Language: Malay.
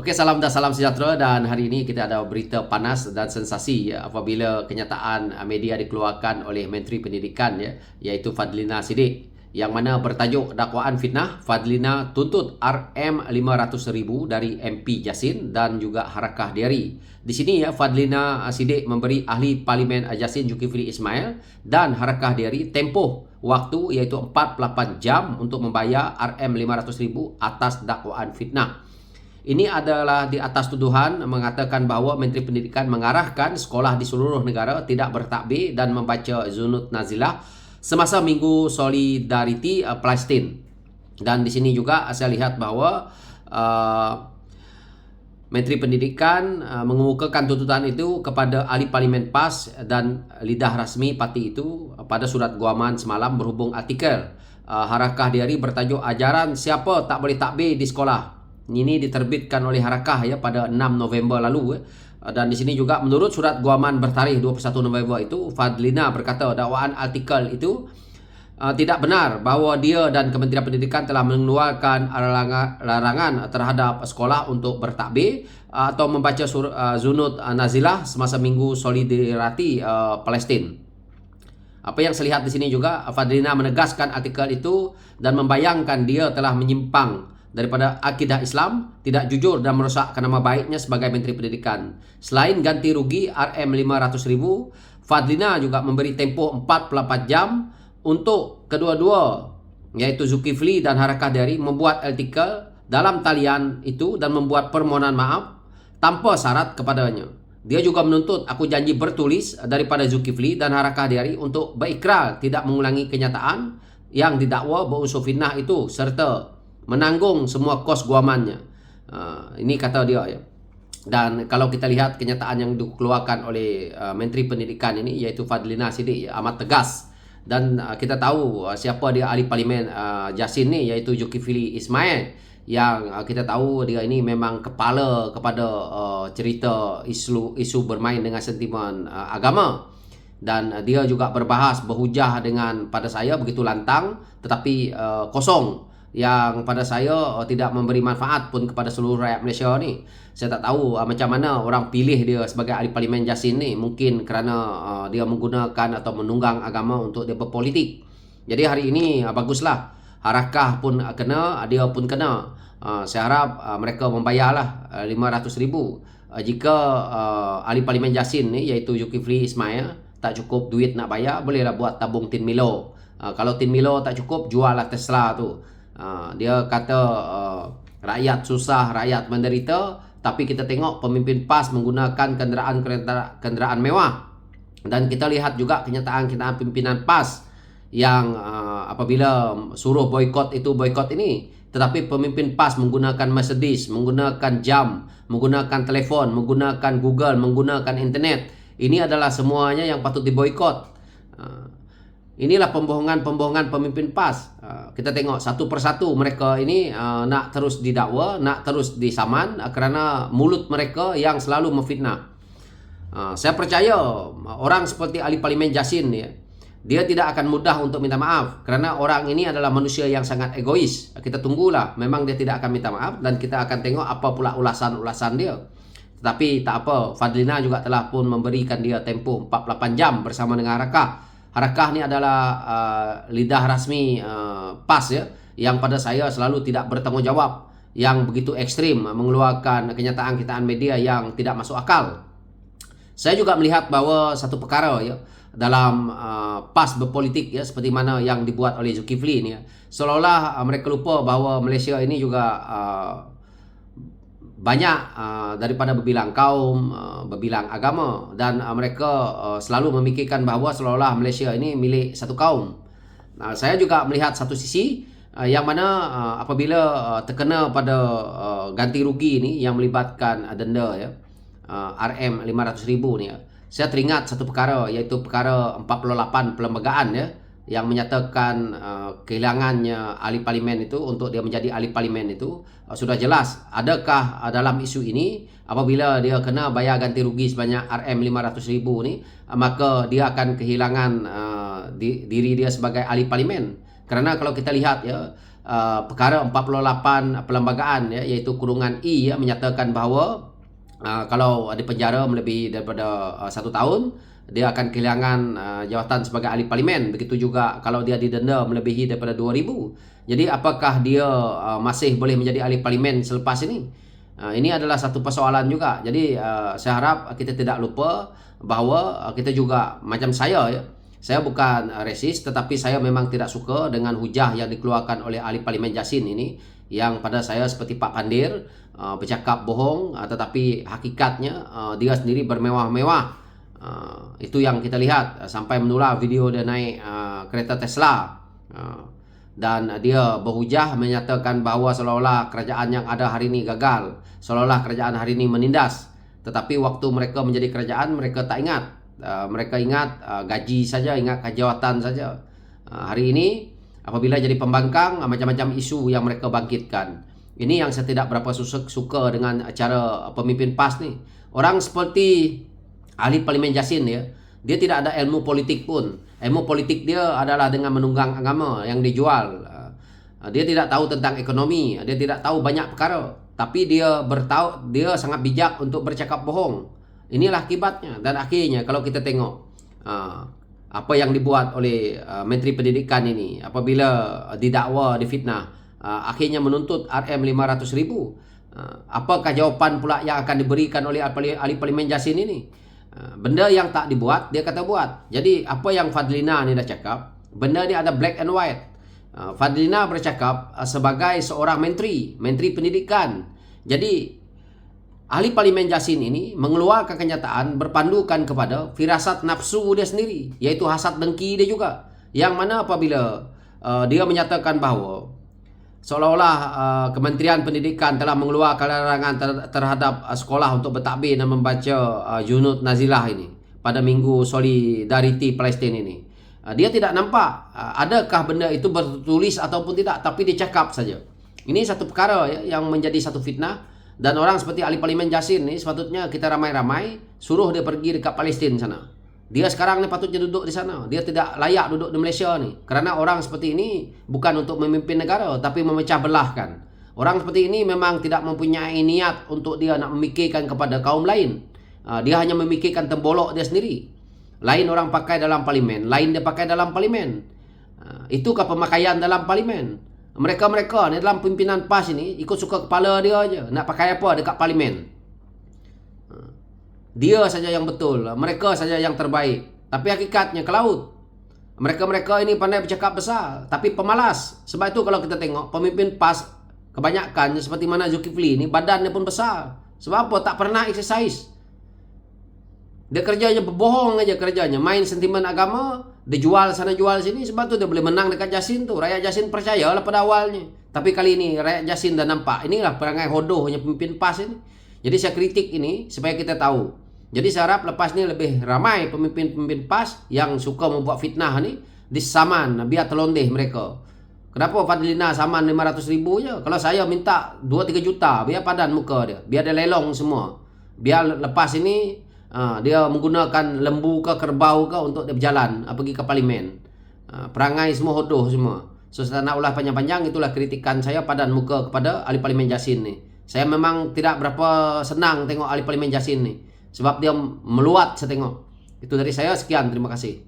Okey, salam dan salam sejahtera, dan hari ini kita ada berita panas dan sensasi ya, apabila kenyataan media dikeluarkan oleh Menteri Pendidikan ya, iaitu Fadlina Siddiq, yang mana bertajuk dakwaan fitnah. Fadlina tuntut RM500,000 dari MP Jasin dan juga Harakah Diari. Di sini ya, Fadlina Siddiq memberi ahli Parlimen Jasin Zulkifli Ismail dan Harakah Diari tempoh waktu iaitu 48 jam untuk membayar RM500,000 atas dakwaan fitnah. Ini adalah di atas tuduhan mengatakan bahawa Menteri Pendidikan mengarahkan sekolah di seluruh negara tidak bertakbir dan membaca Zunut Nazilah semasa Minggu Solidariti Palestin. Dan di sini juga saya lihat bahawa Menteri Pendidikan mengemukakan tuntutan itu kepada ahli Parlimen PAS dan lidah rasmi parti itu pada surat guaman semalam berhubung artikel Harakah Diari bertajuk ajaran siapa tak boleh takbir di sekolah. Ini diterbitkan oleh Harakah ya pada 6 November lalu. Dan di sini juga menurut surat guaman bertarikh 21 November itu, Fadlina berkata dakwaan artikel itu tidak benar bahawa dia dan Kementerian Pendidikan telah mengeluarkan larangan terhadap sekolah untuk bertakbir atau membaca Zunut Nazilah semasa Minggu Solidariti Palestin. Apa yang saya lihat di sini juga, Fadlina menegaskan artikel itu dan membayangkan dia telah menyimpang daripada akidah Islam, tidak jujur dan merosakkan nama baiknya sebagai Menteri Pendidikan. Selain ganti rugi RM500,000, Fadlina juga memberi tempoh 48 jam untuk kedua-dua, yaitu Zulkifli dan Harakah Diari, membuat artikel dalam talian itu dan membuat permohonan maaf tanpa syarat kepadanya. Dia juga menuntut aku janji bertulis daripada Zulkifli dan Harakah Diari untuk berikrar tidak mengulangi kenyataan yang didakwa berunsur fitnah itu serta menanggung semua kos guamannya. Ini kata dia ya. Dan kalau kita lihat kenyataan yang dikeluarkan oleh Menteri Pendidikan ini, iaitu Fadlina Siddiq, ya, amat tegas. Dan kita tahu siapa dia ahli Parlimen Jasin ni, iaitu Zulkifli Ismail, yang kita tahu dia ini memang kepala kepada cerita isu bermain dengan sentimen agama. Dan dia juga berbahas berhujah dengan pada saya begitu lantang tetapi kosong, yang pada saya tidak memberi manfaat pun kepada seluruh rakyat Malaysia ni. Saya tak tahu macam mana orang pilih dia sebagai ahli Parlimen Jasin ni. Mungkin kerana dia menggunakan atau menunggang agama untuk dia berpolitik. Jadi hari ini baguslah, Harakah pun kena, dia pun kena. Saya harap mereka membayarlah RM500,000. Jika ahli Parlimen Jasin ni, iaitu Zulkifli Ismail, tak cukup duit nak bayar, bolehlah buat tabung tin Milo. Kalau tin Milo tak cukup, juallah Tesla tu. Dia kata rakyat susah, rakyat menderita, tapi kita tengok pemimpin PAS menggunakan kenderaan mewah. Dan kita lihat juga kenyataan pimpinan PAS yang apabila suruh boikot itu boikot ini, tetapi pemimpin PAS menggunakan Mercedes, menggunakan jam, menggunakan telefon, menggunakan Google, menggunakan internet. Ini adalah semuanya yang patut diboikot. Inilah pembohongan pemimpin PAS. Kita tengok satu persatu mereka ini nak terus didakwa, nak terus disaman kerana mulut mereka yang selalu memfitnah. Saya percaya orang seperti ahli Parlimen Jasin ya, dia tidak akan mudah untuk minta maaf kerana orang ini adalah manusia yang sangat egois. Kita tunggulah, memang dia tidak akan minta maaf dan kita akan tengok apa pula ulasan-ulasan dia. Tetapi tak apa, Fadlina juga telah pun memberikan dia tempoh 48 jam bersama dengan Harakah. Harakah ni adalah lidah rasmi PAS ya, yang pada saya selalu tidak bertanggungjawab, yang begitu ekstrim mengeluarkan kenyataan media yang tidak masuk akal. Saya juga melihat bahawa satu perkara ya dalam PAS berpolitik ya, seperti mana yang dibuat oleh Zulkifli ni ya, seolah-olah mereka lupa bahawa Malaysia ini juga banyak daripada berbilang kaum, berbilang agama, dan mereka selalu memikirkan bahawa seolah-olah Malaysia ini milik satu kaum. Saya juga melihat satu sisi yang mana apabila terkena pada ganti rugi ini yang melibatkan denda ya, RM500,000 ni ya, saya teringat satu perkara, iaitu perkara 48 perlembagaan ya, yang menyatakan kehilangannya ahli Parlimen itu untuk dia menjadi ahli Parlimen itu sudah jelas. Adakah dalam isu ini apabila dia kena bayar ganti rugi sebanyak RM500,000 ni, maka dia akan kehilangan diri dia sebagai ahli Parlimen? Kerana kalau kita lihat ya, perkara 48 perlembagaan ya, iaitu kurungan I ya, menyatakan bahawa kalau dipenjara melebihi daripada 1 tahun, dia akan kehilangan jawatan sebagai ahli parlimen. Begitu juga kalau dia didenda melebihi daripada 2,000. Jadi apakah dia masih boleh menjadi ahli parlimen selepas ini? Ini adalah satu persoalan juga. Jadi saya harap kita tidak lupa bahawa kita juga macam saya ya. Saya bukan resis, tetapi saya memang tidak suka dengan hujah yang dikeluarkan oleh ahli parlimen Jasin ini, yang pada saya seperti Pak Pandir bercakap bohong, tetapi hakikatnya dia sendiri bermewah-mewah. Itu yang kita lihat sampai menular video dia naik kereta Tesla, dan dia berhujah menyatakan bahawa seolah-olah kerajaan yang ada hari ini gagal, seolah-olah kerajaan hari ini menindas. Tetapi waktu mereka menjadi kerajaan, mereka tak ingat. Mereka ingat gaji saja, ingat jawatan saja. Hari ini apabila jadi pembangkang, macam-macam isu yang mereka bangkitkan. Ini yang saya tidak berapa suka dengan cara pemimpin PAS ni. Orang seperti ahli parlimen Jasin ya, dia tidak ada ilmu politik pun. Ilmu politik dia adalah dengan menunggang agama yang dijual. Dia tidak tahu tentang ekonomi, dia tidak tahu banyak perkara. Tapi dia sangat bijak untuk bercakap bohong. Inilah akibatnya. Dan akhirnya kalau kita tengok apa yang dibuat oleh Menteri Pendidikan ini, apabila didakwa, difitnah, akhirnya menuntut RM500,000. Apakah jawapan pula yang akan diberikan oleh ahli parlimen Jasin ini? Benda yang tak dibuat, dia kata buat. Jadi apa yang Fadlina ni dah cakap, benda ni ada black and white. Fadlina bercakap sebagai seorang menteri pendidikan. Jadi ahli parlimen Jasin ini mengeluarkan kenyataan berpandukan kepada firasat nafsu dia sendiri, iaitu hasad dengki dia juga. Yang mana apabila dia menyatakan bahawa seolah-olah Kementerian Pendidikan telah mengeluarkan larangan terhadap sekolah untuk bertakbir dan membaca Junud Nazilah ini pada Minggu Solidariti Palestin ini. Dia tidak nampak adakah benda itu bertulis ataupun tidak, tapi dia cakap saja. Ini satu perkara ya, yang menjadi satu fitnah. Dan orang seperti ahli parlimen Jasin ni sepatutnya kita ramai-ramai suruh dia pergi dekat Palestin sana. Dia sekarang ni patutnya duduk di sana. Dia tidak layak duduk di Malaysia ni. Kerana orang seperti ini bukan untuk memimpin negara, tapi memecah belahkan. Orang seperti ini memang tidak mempunyai niat untuk dia nak memikirkan kepada kaum lain. Dia hanya memikirkan tembolok dia sendiri. Lain orang pakai dalam parlimen, lain dia pakai dalam parlimen. Itukah pemakaian dalam parlimen? Mereka-mereka ni dalam pimpinan PAS ini ikut suka kepala dia aja. Nak pakai apa dekat parlimen? Dia saja yang betul, mereka saja yang terbaik. Tapi hakikatnya ke laut. Mereka-mereka ini pandai bercakap besar, tapi pemalas. Sebab itu kalau kita tengok pemimpin PAS kebanyakan seperti mana Zulkifli ni, badannya pun besar. Sebab apa? Tak pernah exercise. Dia kerjanya berbohong aja kerjanya, main sentimen agama, dia jual sana jual sini. Sebab tu dia boleh menang dekat Jasin tu. Rakyat Jasin percayalah pada awalnya. Tapi kali ini rakyat Jasin dah nampak. Inilah perangai hodohnya pemimpin PAS ini. Jadi saya kritik ini supaya kita tahu. Jadi saya harap lepas ni lebih ramai pemimpin-pemimpin PAS yang suka membuat fitnah ni disaman, biar terlondeh mereka. Kenapa Fadlina saman 500,000 je? Kalau saya minta 2-3 juta, biar padan muka dia, biar dia lelong semua. Biar lepas ini dia menggunakan lembu ke kerbau ke untuk dia berjalan pergi ke parlimen. Perangai semua hodoh semua. So saya nak ulah panjang-panjang, itulah kritikan saya padan muka kepada ahli parlimen Jasin ni. Saya memang tidak berapa senang tengok ahli parlimen Jasin ni, sebab dia meluat saya tengok. Itu dari saya, sekian, terima kasih.